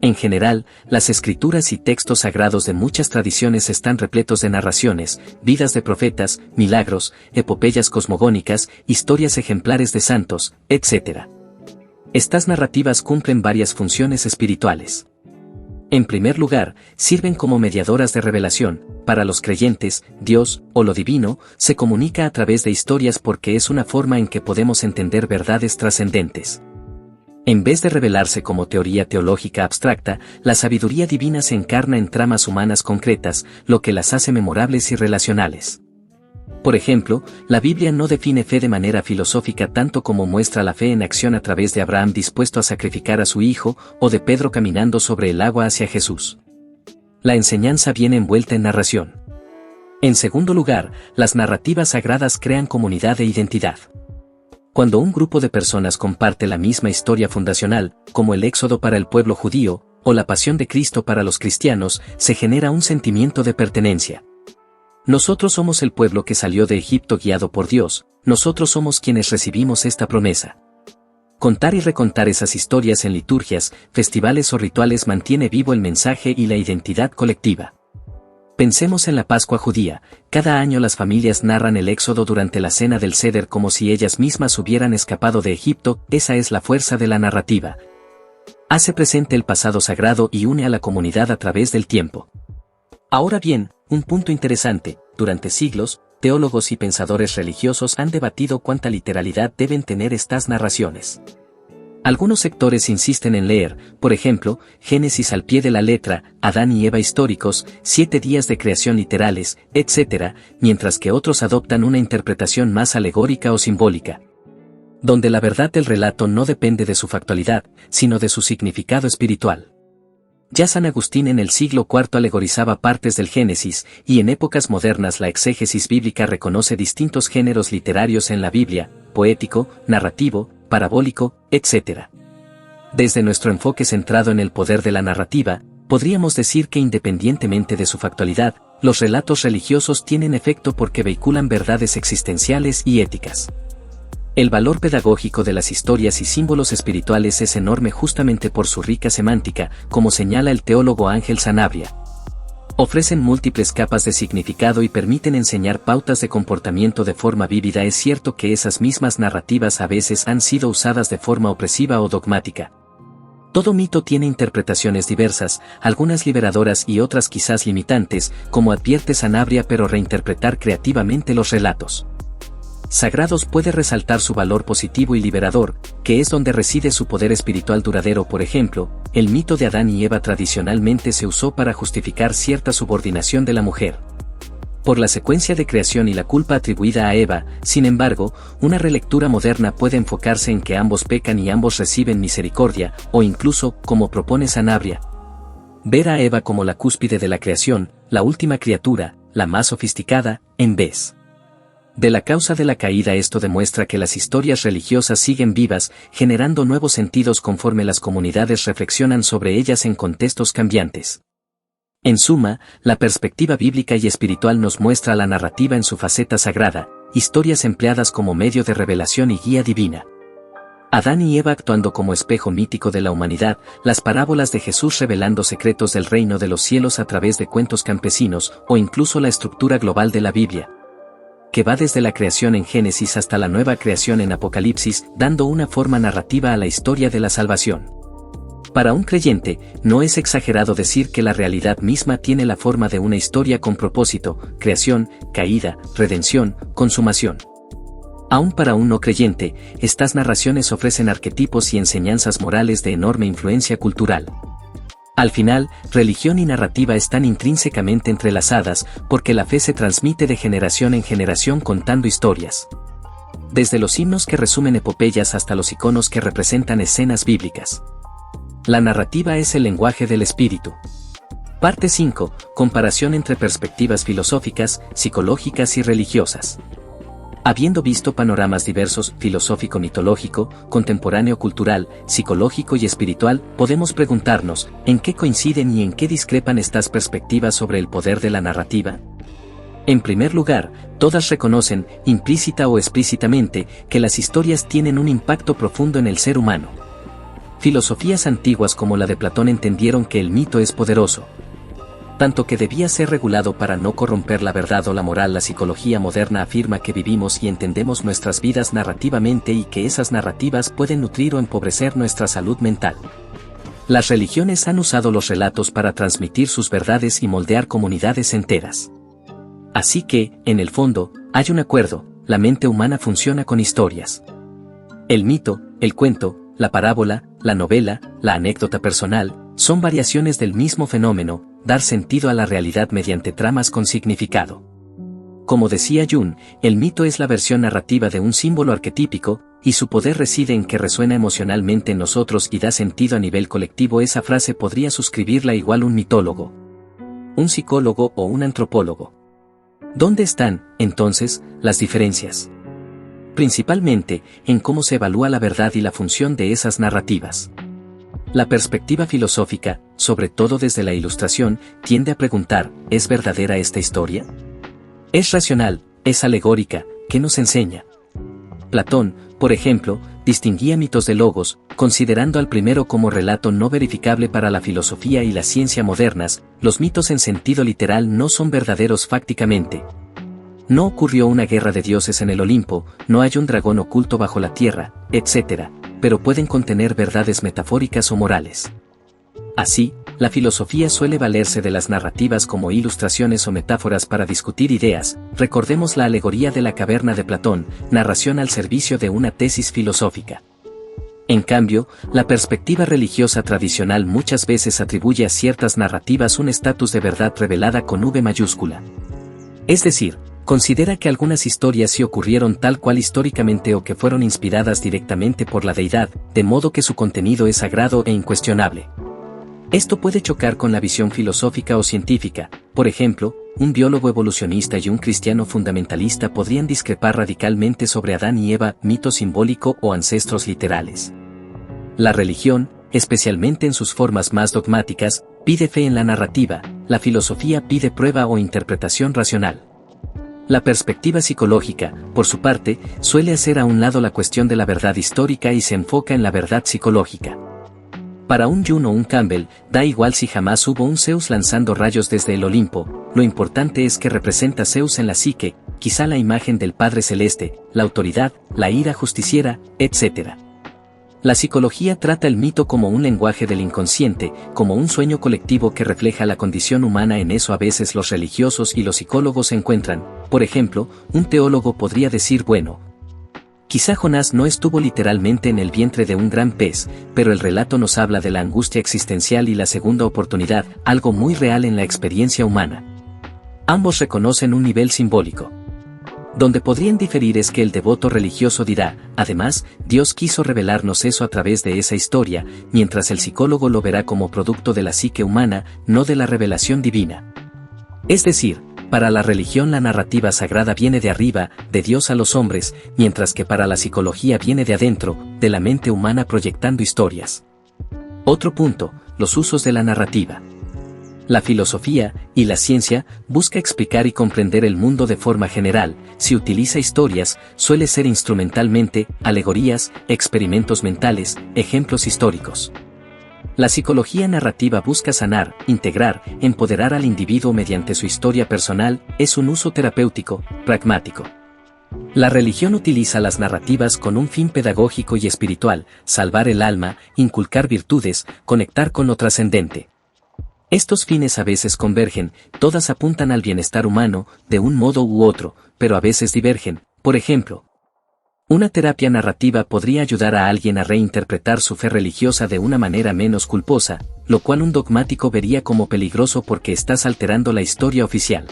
En general, las escrituras y textos sagrados de muchas tradiciones están repletos de narraciones, vidas de profetas, milagros, epopeyas cosmogónicas, historias ejemplares de santos, etc. Estas narrativas cumplen varias funciones espirituales. En primer lugar, sirven como mediadoras de revelación. Para los creyentes, Dios, o lo divino, se comunica a través de historias porque es una forma en que podemos entender verdades trascendentes. En vez de revelarse como teoría teológica abstracta, la sabiduría divina se encarna en tramas humanas concretas, lo que las hace memorables y relacionales. Por ejemplo, la Biblia no define fe de manera filosófica tanto como muestra la fe en acción a través de Abraham dispuesto a sacrificar a su hijo, o de Pedro caminando sobre el agua hacia Jesús. La enseñanza viene envuelta en narración. En segundo lugar, las narrativas sagradas crean comunidad e identidad. Cuando un grupo de personas comparte la misma historia fundacional, como el Éxodo para el pueblo judío, o la Pasión de Cristo para los cristianos, se genera un sentimiento de pertenencia. Nosotros somos el pueblo que salió de Egipto guiado por Dios, nosotros somos quienes recibimos esta promesa. Contar y recontar esas historias en liturgias, festivales o rituales mantiene vivo el mensaje y la identidad colectiva. Pensemos en la Pascua judía, cada año las familias narran el Éxodo durante la cena del Seder como si ellas mismas hubieran escapado de Egipto, esa es la fuerza de la narrativa. Hace presente el pasado sagrado y une a la comunidad a través del tiempo. Ahora bien, un punto interesante, durante siglos, teólogos y pensadores religiosos han debatido cuánta literalidad deben tener estas narraciones. Algunos sectores insisten en leer, por ejemplo, Génesis al pie de la letra, Adán y Eva históricos, 7 días de creación literales, etc., mientras que otros adoptan una interpretación más alegórica o simbólica, donde la verdad del relato no depende de su factualidad, sino de su significado espiritual. Ya San Agustín en el siglo IV alegorizaba partes del Génesis, y en épocas modernas la exégesis bíblica reconoce distintos géneros literarios en la Biblia, poético, narrativo, parabólico, etc. Desde nuestro enfoque centrado en el poder de la narrativa, podríamos decir que independientemente de su factualidad, los relatos religiosos tienen efecto porque vehiculan verdades existenciales y éticas. El valor pedagógico de las historias y símbolos espirituales es enorme justamente por su rica semántica, como señala el teólogo Ángel Sanabria. Ofrecen múltiples capas de significado y permiten enseñar pautas de comportamiento de forma vívida. Es cierto que esas mismas narrativas a veces han sido usadas de forma opresiva o dogmática. Todo mito tiene interpretaciones diversas, algunas liberadoras y otras quizás limitantes, como advierte Sanabria, pero reinterpretar creativamente los relatos sagrados puede resaltar su valor positivo y liberador, que es donde reside su poder espiritual duradero. Por ejemplo, el mito de Adán y Eva tradicionalmente se usó para justificar cierta subordinación de la mujer por la secuencia de creación y la culpa atribuida a Eva. Sin embargo, una relectura moderna puede enfocarse en que ambos pecan y ambos reciben misericordia, o incluso, como propone Sanabria, ver a Eva como la cúspide de la creación, la última criatura, la más sofisticada, en vez de la causa de la caída. Esto demuestra que las historias religiosas siguen vivas, generando nuevos sentidos conforme las comunidades reflexionan sobre ellas en contextos cambiantes. En suma, la perspectiva bíblica y espiritual nos muestra la narrativa en su faceta sagrada, historias empleadas como medio de revelación y guía divina. Adán y Eva actuando como espejo mítico de la humanidad, las parábolas de Jesús revelando secretos del reino de los cielos a través de cuentos campesinos, o incluso la estructura global de la Biblia, que va desde la creación en Génesis hasta la nueva creación en Apocalipsis, dando una forma narrativa a la historia de la salvación. Para un creyente, no es exagerado decir que la realidad misma tiene la forma de una historia con propósito, creación, caída, redención, consumación. Aún para un no creyente, estas narraciones ofrecen arquetipos y enseñanzas morales de enorme influencia cultural. Al final, religión y narrativa están intrínsecamente entrelazadas, porque la fe se transmite de generación en generación contando historias. Desde los himnos que resumen epopeyas hasta los iconos que representan escenas bíblicas. La narrativa es el lenguaje del espíritu. Parte 5. Comparación entre perspectivas filosóficas, psicológicas y religiosas. Habiendo visto panoramas diversos, filosófico, mitológico, contemporáneo, cultural, psicológico y espiritual, podemos preguntarnos, ¿en qué coinciden y en qué discrepan estas perspectivas sobre el poder de la narrativa? En primer lugar, todas reconocen, implícita o explícitamente, que las historias tienen un impacto profundo en el ser humano. Filosofías antiguas como la de Platón entendieron que el mito es poderoso, tanto que debía ser regulado para no corromper la verdad o la moral. La psicología moderna afirma que vivimos y entendemos nuestras vidas narrativamente y que esas narrativas pueden nutrir o empobrecer nuestra salud mental. Las religiones han usado los relatos para transmitir sus verdades y moldear comunidades enteras. Así que, en el fondo, hay un acuerdo: la mente humana funciona con historias. El mito, el cuento, la parábola, la novela, la anécdota personal, son variaciones del mismo fenómeno: dar sentido a la realidad mediante tramas con significado. Como decía Jung, el mito es la versión narrativa de un símbolo arquetípico, y su poder reside en que resuena emocionalmente en nosotros y da sentido a nivel colectivo. Esa frase podría suscribirla igual un mitólogo, un psicólogo o un antropólogo. ¿Dónde están, entonces, las diferencias? Principalmente, en cómo se evalúa la verdad y la función de esas narrativas. La perspectiva filosófica, sobre todo desde la Ilustración, tiende a preguntar: ¿es verdadera esta historia? ¿Es racional? ¿Es alegórica? ¿Qué nos enseña? Platón, por ejemplo, distinguía mitos de logos, considerando al primero como relato no verificable. Para la filosofía y la ciencia modernas, los mitos en sentido literal no son verdaderos fácticamente. No ocurrió una guerra de dioses en el Olimpo, no hay un dragón oculto bajo la tierra, etc., pero pueden contener verdades metafóricas o morales. Así, la filosofía suele valerse de las narrativas como ilustraciones o metáforas para discutir ideas. Recordemos la alegoría de la caverna de Platón, narración al servicio de una tesis filosófica. En cambio, la perspectiva religiosa tradicional muchas veces atribuye a ciertas narrativas un estatus de verdad revelada con V mayúscula. Es decir, considera que algunas historias sí ocurrieron tal cual históricamente o que fueron inspiradas directamente por la deidad, de modo que su contenido es sagrado e incuestionable. Esto puede chocar con la visión filosófica o científica. Por ejemplo, un biólogo evolucionista y un cristiano fundamentalista podrían discrepar radicalmente sobre Adán y Eva, mito simbólico o ancestros literales. La religión, especialmente en sus formas más dogmáticas, pide fe en la narrativa; la filosofía pide prueba o interpretación racional. La perspectiva psicológica, por su parte, suele hacer a un lado la cuestión de la verdad histórica y se enfoca en la verdad psicológica. Para un Jung o un Campbell, da igual si jamás hubo un Zeus lanzando rayos desde el Olimpo, lo importante es que representa Zeus en la psique, quizá la imagen del Padre Celeste, la autoridad, la ira justiciera, etc. La psicología trata el mito como un lenguaje del inconsciente, como un sueño colectivo que refleja la condición humana. En eso a veces los religiosos y los psicólogos se encuentran. Por ejemplo, un teólogo podría decir: bueno, quizá Jonás no estuvo literalmente en el vientre de un gran pez, pero el relato nos habla de la angustia existencial y la segunda oportunidad, algo muy real en la experiencia humana. Ambos reconocen un nivel simbólico. Donde podrían diferir es que el devoto religioso dirá: además, Dios quiso revelarnos eso a través de esa historia, mientras el psicólogo lo verá como producto de la psique humana, no de la revelación divina. Es decir, para la religión la narrativa sagrada viene de arriba, de Dios a los hombres, mientras que para la psicología viene de adentro, de la mente humana proyectando historias. Otro punto: los usos de la narrativa. La filosofía y la ciencia busca explicar y comprender el mundo de forma general. Si utiliza historias, suele ser instrumentalmente, alegorías, experimentos mentales, ejemplos históricos. La psicología narrativa busca sanar, integrar, empoderar al individuo mediante su historia personal. Es un uso terapéutico, pragmático. La religión utiliza las narrativas con un fin pedagógico y espiritual: salvar el alma, inculcar virtudes, conectar con lo trascendente. Estos fines a veces convergen, todas apuntan al bienestar humano, de un modo u otro, pero a veces divergen. Por ejemplo, una terapia narrativa podría ayudar a alguien a reinterpretar su fe religiosa de una manera menos culposa, lo cual un dogmático vería como peligroso porque estás alterando la historia oficial.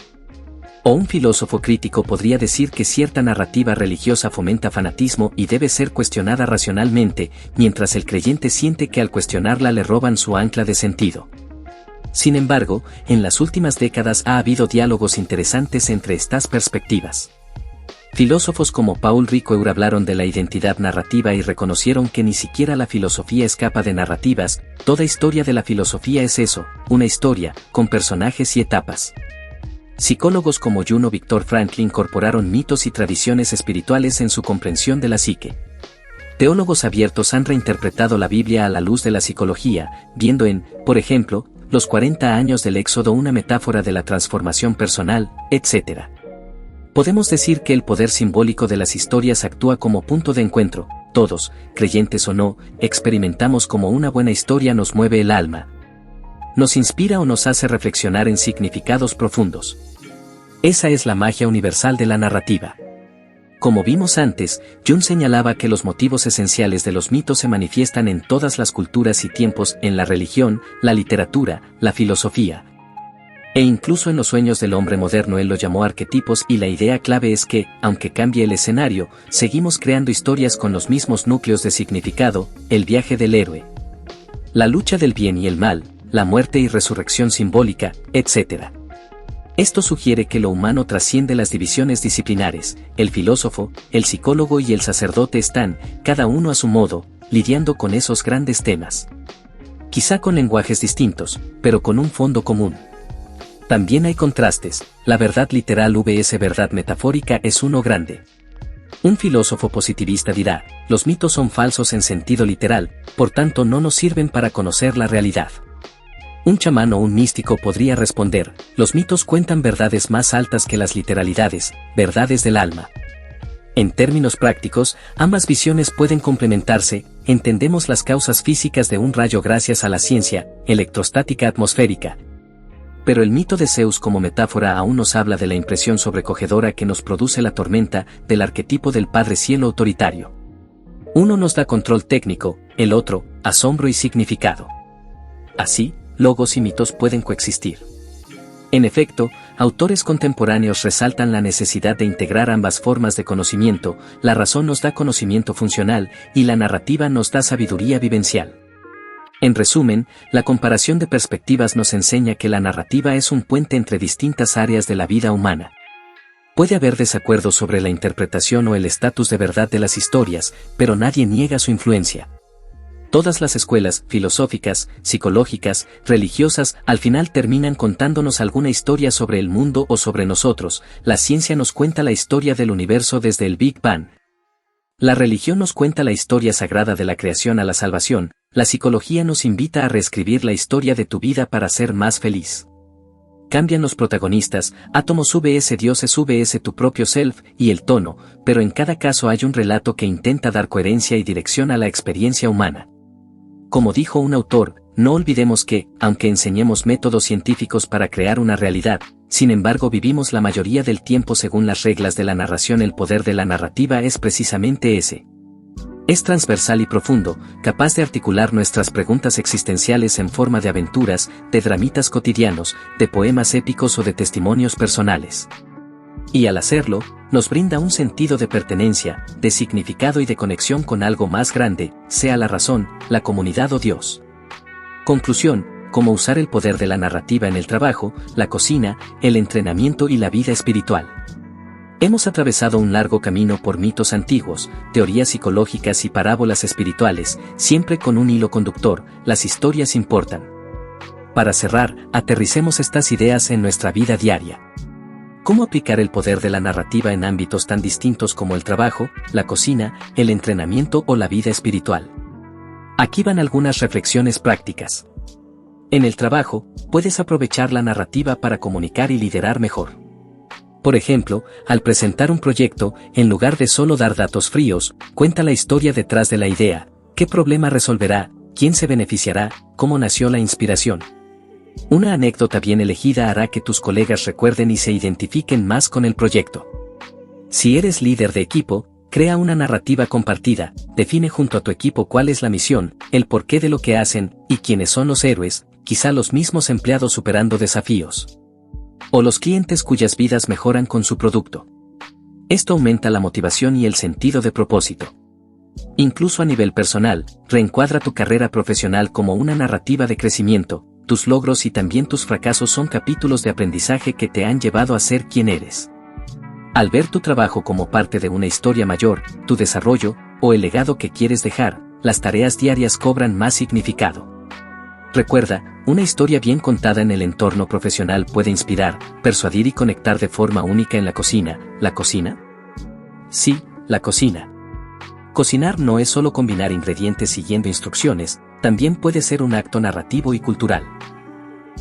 O un filósofo crítico podría decir que cierta narrativa religiosa fomenta fanatismo y debe ser cuestionada racionalmente, mientras el creyente siente que al cuestionarla le roban su ancla de sentido. Sin embargo, en las últimas décadas ha habido diálogos interesantes entre estas perspectivas. Filósofos como Paul Ricoeur hablaron de la identidad narrativa y reconocieron que ni siquiera la filosofía escapa de narrativas. Toda historia de la filosofía es eso, una historia, con personajes y etapas. Psicólogos como Jung o Viktor Frankl incorporaron mitos y tradiciones espirituales en su comprensión de la psique. Teólogos abiertos han reinterpretado la Biblia a la luz de la psicología, viendo en, por ejemplo, los 40 años del Éxodo una metáfora de la transformación personal, etc. Podemos decir que el poder simbólico de las historias actúa como punto de encuentro. todos, creyentes o no, experimentamos como una buena historia nos mueve el alma. Nos inspira o nos hace reflexionar en significados profundos. Esa es la magia universal de la narrativa. Como vimos antes, Jung señalaba que los motivos esenciales de los mitos se manifiestan en todas las culturas y tiempos, en la religión, la literatura, la filosofía, e incluso en los sueños del hombre moderno. Él lo llamó arquetipos, y la idea clave es que, aunque cambie el escenario, seguimos creando historias con los mismos núcleos de significado: el viaje del héroe, la lucha del bien y el mal, la muerte y resurrección simbólica, etc. Esto sugiere que lo humano trasciende las divisiones disciplinares. El filósofo, el psicólogo y el sacerdote están, cada uno a su modo, lidiando con esos grandes temas. Quizá con lenguajes distintos, pero con un fondo común. También hay contrastes. La verdad literal vs verdad metafórica es uno grande. Un filósofo positivista dirá: los mitos son falsos en sentido literal, por tanto no nos sirven para conocer la realidad. Un chamán o un místico podría responder: los mitos cuentan verdades más altas que las literalidades, verdades del alma. En términos prácticos, ambas visiones pueden complementarse. Entendemos las causas físicas de un rayo gracias a la ciencia electrostática atmosférica. Pero el mito de Zeus como metáfora aún nos habla de la impresión sobrecogedora que nos produce la tormenta, del arquetipo del Padre Cielo autoritario. Uno nos da control técnico, el otro, asombro y significado. Así, logos y mitos pueden coexistir. En efecto, autores contemporáneos resaltan la necesidad de integrar ambas formas de conocimiento. La razón nos da conocimiento funcional, y la narrativa nos da sabiduría vivencial. En resumen, la comparación de perspectivas nos enseña que la narrativa es un puente entre distintas áreas de la vida humana. Puede haber desacuerdos sobre la interpretación o el estatus de verdad de las historias, pero nadie niega su influencia. Todas las escuelas, filosóficas, psicológicas, religiosas, al final terminan contándonos alguna historia sobre el mundo o sobre nosotros. La ciencia nos cuenta la historia del universo desde el Big Bang. La religión nos cuenta la historia sagrada de la creación a la salvación. La psicología nos invita a reescribir la historia de tu vida para ser más feliz. Cambian los protagonistas, átomos vs dioses vs tu propio self, y el tono, pero en cada caso hay un relato que intenta dar coherencia y dirección a la experiencia humana. Como dijo un autor, no olvidemos que, aunque enseñemos métodos científicos para crear una realidad, sin embargo vivimos la mayoría del tiempo según las reglas de la narración. El poder de la narrativa es precisamente ese. Es transversal y profundo, capaz de articular nuestras preguntas existenciales en forma de aventuras, de dramitas cotidianos, de poemas épicos o de testimonios personales. Y al hacerlo, nos brinda un sentido de pertenencia, de significado y de conexión con algo más grande, sea la razón, la comunidad o Dios. Conclusión: cómo usar el poder de la narrativa en el trabajo, la cocina, el entrenamiento y la vida espiritual. Hemos atravesado un largo camino por mitos antiguos, teorías psicológicas y parábolas espirituales, siempre con un hilo conductor: las historias importan. Para cerrar, aterricemos estas ideas en nuestra vida diaria. ¿Cómo aplicar el poder de la narrativa en ámbitos tan distintos como el trabajo, la cocina, el entrenamiento o la vida espiritual? Aquí van algunas reflexiones prácticas. En el trabajo, puedes aprovechar la narrativa para comunicar y liderar mejor. Por ejemplo, al presentar un proyecto, en lugar de solo dar datos fríos, cuenta la historia detrás de la idea: qué problema resolverá, quién se beneficiará, cómo nació la inspiración. Una anécdota bien elegida hará que tus colegas recuerden y se identifiquen más con el proyecto. Si eres líder de equipo, crea una narrativa compartida, define junto a tu equipo cuál es la misión, el porqué de lo que hacen, y quiénes son los héroes, quizá los mismos empleados superando desafíos. O los clientes cuyas vidas mejoran con su producto. Esto aumenta la motivación y el sentido de propósito. Incluso a nivel personal, reencuadra tu carrera profesional como una narrativa de crecimiento. Tus logros y también tus fracasos son capítulos de aprendizaje que te han llevado a ser quien eres. Al ver tu trabajo como parte de una historia mayor, tu desarrollo, o el legado que quieres dejar, las tareas diarias cobran más significado. Recuerda, una historia bien contada en el entorno profesional puede inspirar, persuadir y conectar de forma única en la cocina. ¿La cocina? Sí, la cocina. Cocinar no es solo combinar ingredientes siguiendo instrucciones, también puede ser un acto narrativo y cultural.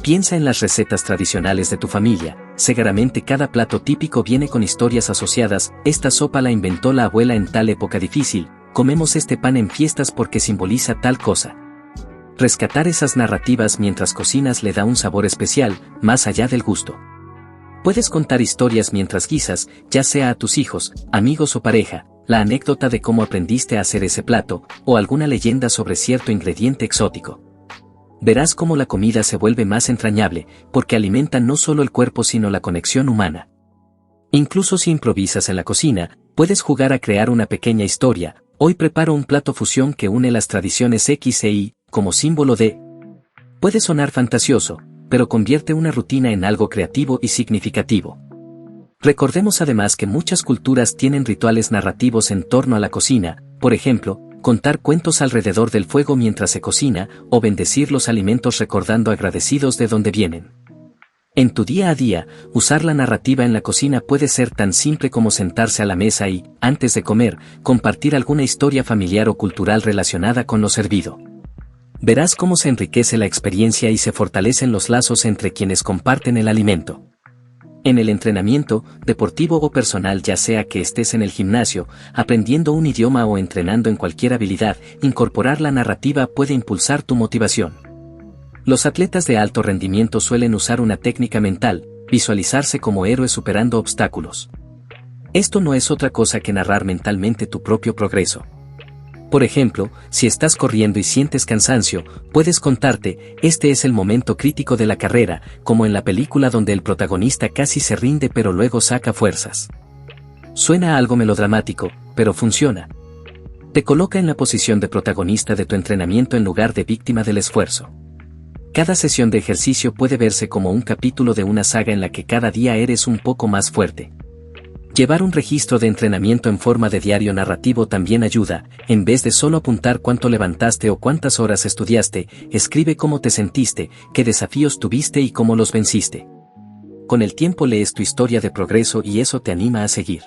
Piensa en las recetas tradicionales de tu familia. Seguramente cada plato típico viene con historias asociadas: esta sopa la inventó la abuela en tal época difícil, Comemos este pan en fiestas porque simboliza tal cosa. Rescatar esas narrativas mientras cocinas le da un sabor especial, más allá del gusto. Puedes contar historias mientras guisas, ya sea a tus hijos, amigos o pareja, la anécdota de cómo aprendiste a hacer ese plato, o alguna leyenda sobre cierto ingrediente exótico. Verás cómo la comida se vuelve más entrañable, porque alimenta no solo el cuerpo sino la conexión humana. Incluso si improvisas en la cocina, puedes jugar a crear una pequeña historia. Hoy preparo un plato fusión que une las tradiciones X e Y, como símbolo de... Puede sonar fantasioso, pero convierte una rutina en algo creativo y significativo. Recordemos además que muchas culturas tienen rituales narrativos en torno a la cocina, por ejemplo, contar cuentos alrededor del fuego mientras se cocina, o bendecir los alimentos recordando agradecidos de dónde vienen. En tu día a día, usar la narrativa en la cocina puede ser tan simple como sentarse a la mesa y, antes de comer, compartir alguna historia familiar o cultural relacionada con lo servido. Verás cómo se enriquece la experiencia y se fortalecen los lazos entre quienes comparten el alimento. En el entrenamiento, deportivo o personal, ya sea que estés en el gimnasio, aprendiendo un idioma o entrenando en cualquier habilidad, incorporar la narrativa puede impulsar tu motivación. Los atletas de alto rendimiento suelen usar una técnica mental, visualizarse como héroes superando obstáculos. Esto no es otra cosa que narrar mentalmente tu propio progreso. Por ejemplo, si estás corriendo y sientes cansancio, puedes contarte, este es el momento crítico de la carrera, como en la película donde el protagonista casi se rinde pero luego saca fuerzas. Suena algo melodramático, pero funciona. Te coloca en la posición de protagonista de tu entrenamiento en lugar de víctima del esfuerzo. Cada sesión de ejercicio puede verse como un capítulo de una saga en la que cada día eres un poco más fuerte. Llevar un registro de entrenamiento en forma de diario narrativo también ayuda. En vez de solo apuntar cuánto levantaste o cuántas horas estudiaste, escribe cómo te sentiste, qué desafíos tuviste y cómo los venciste. Con el tiempo lees tu historia de progreso y eso te anima a seguir.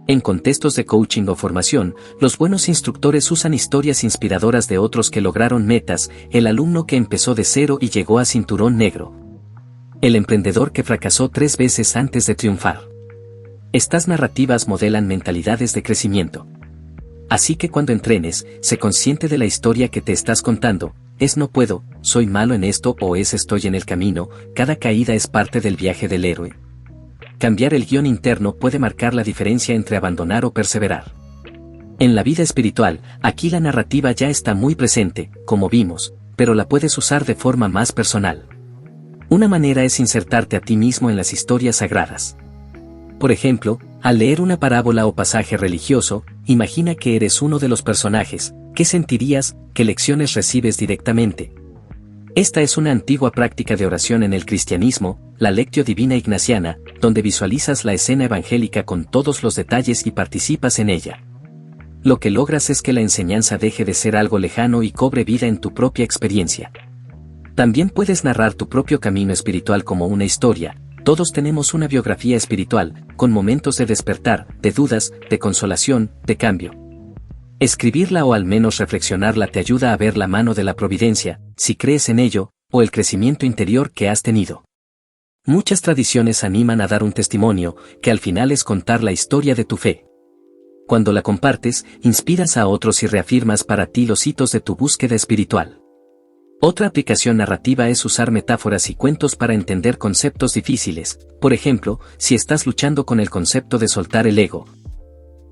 En contextos de coaching o formación, los buenos instructores usan historias inspiradoras de otros que lograron metas, el alumno que empezó de cero y llegó a cinturón negro. El emprendedor que fracasó 3 veces antes de triunfar. Estas narrativas modelan mentalidades de crecimiento. Así que cuando entrenes, sé consciente de la historia que te estás contando, es no puedo, soy malo en esto o es estoy en el camino, cada caída es parte del viaje del héroe. Cambiar el guión interno puede marcar la diferencia entre abandonar o perseverar. En la vida espiritual, aquí la narrativa ya está muy presente, como vimos, pero la puedes usar de forma más personal. Una manera es insertarte a ti mismo en las historias sagradas. Por ejemplo, al leer una parábola o pasaje religioso, imagina que eres uno de los personajes. ¿Qué sentirías? ¿Qué lecciones recibes directamente? Esta es una antigua práctica de oración en el cristianismo, la Lectio Divina Ignaciana, donde visualizas la escena evangélica con todos los detalles y participas en ella. Lo que logras es que la enseñanza deje de ser algo lejano y cobre vida en tu propia experiencia. También puedes narrar tu propio camino espiritual como una historia. Todos tenemos una biografía espiritual, con momentos de despertar, de dudas, de consolación, de cambio. Escribirla o al menos reflexionarla te ayuda a ver la mano de la providencia, si crees en ello, o el crecimiento interior que has tenido. Muchas tradiciones animan a dar un testimonio, que al final es contar la historia de tu fe. Cuando la compartes, inspiras a otros y reafirmas para ti los hitos de tu búsqueda espiritual. Otra aplicación narrativa es usar metáforas y cuentos para entender conceptos difíciles. Por ejemplo, si estás luchando con el concepto de soltar el ego,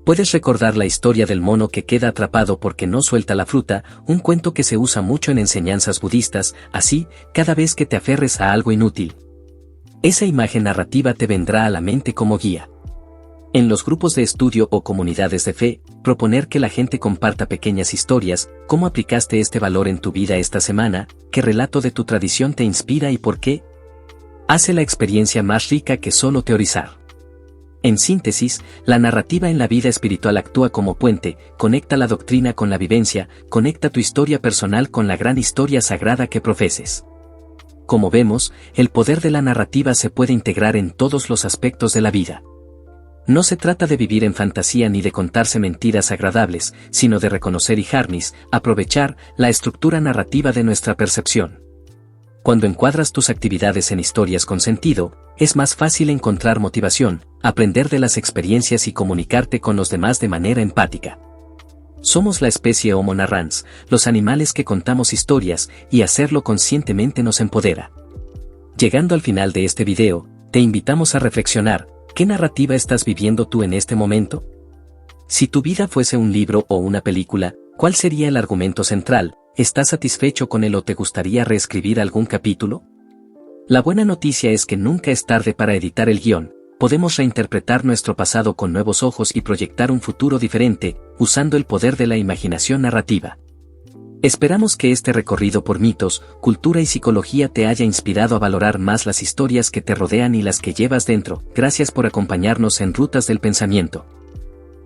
puedes recordar la historia del mono que queda atrapado porque no suelta la fruta, un cuento que se usa mucho en enseñanzas budistas. Así, cada vez que te aferres a algo inútil, esa imagen narrativa te vendrá a la mente como guía. En los grupos de estudio o comunidades de fe, proponer que la gente comparta pequeñas historias, cómo aplicaste este valor en tu vida esta semana, qué relato de tu tradición te inspira y por qué, hace la experiencia más rica que solo teorizar. En síntesis, la narrativa en la vida espiritual actúa como puente, conecta la doctrina con la vivencia, conecta tu historia personal con la gran historia sagrada que profeses. Como vemos, el poder de la narrativa se puede integrar en todos los aspectos de la vida. No se trata de vivir en fantasía ni de contarse mentiras agradables, sino de reconocer y aprovechar la estructura narrativa de nuestra percepción. Cuando encuadras tus actividades en historias con sentido, es más fácil encontrar motivación, aprender de las experiencias y comunicarte con los demás de manera empática. Somos la especie Homo narrans, los animales que contamos historias, y hacerlo conscientemente nos empodera. Llegando al final de este video, te invitamos a reflexionar, ¿qué narrativa estás viviendo tú en este momento? Si tu vida fuese un libro o una película, ¿cuál sería el argumento central? ¿Estás satisfecho con él o te gustaría reescribir algún capítulo? La buena noticia es que nunca es tarde para editar el guión. Podemos reinterpretar nuestro pasado con nuevos ojos y proyectar un futuro diferente, usando el poder de la imaginación narrativa. Esperamos que este recorrido por mitos, cultura y psicología te haya inspirado a valorar más las historias que te rodean y las que llevas dentro. Gracias por acompañarnos en Rutas del Pensamiento.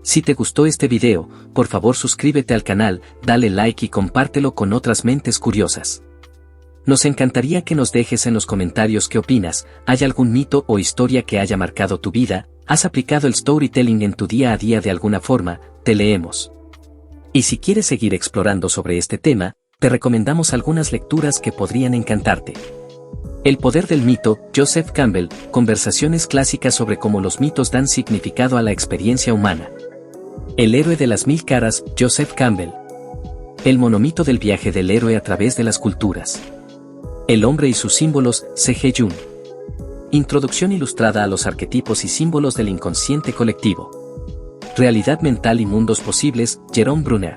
Si te gustó este video, por favor suscríbete al canal, dale like y compártelo con otras mentes curiosas. Nos encantaría que nos dejes en los comentarios qué opinas. ¿Hay algún mito o historia que haya marcado tu vida? ¿Has aplicado el storytelling en tu día a día de alguna forma? Te leemos. Y si quieres seguir explorando sobre este tema, te recomendamos algunas lecturas que podrían encantarte. El poder del mito, Joseph Campbell, conversaciones clásicas sobre cómo los mitos dan significado a la experiencia humana. El héroe de las 1000 caras, Joseph Campbell. El monomito del viaje del héroe a través de las culturas. El hombre y sus símbolos, C.G. Jung. Introducción ilustrada a los arquetipos y símbolos del inconsciente colectivo. Realidad mental y mundos posibles, Jerome Bruner.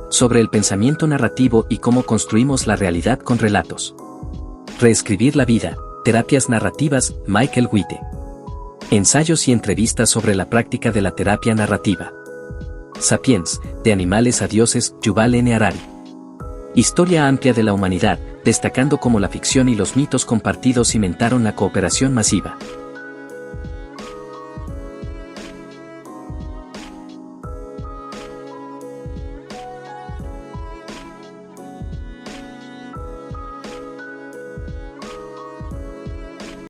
Sobre el pensamiento narrativo y cómo construimos la realidad con relatos. Reescribir la vida, terapias narrativas, Michael Witte. Ensayos y entrevistas sobre la práctica de la terapia narrativa. Sapiens, de animales a dioses, Yuval N. Harari. Historia amplia de la humanidad, destacando cómo la ficción y los mitos compartidos cimentaron la cooperación masiva.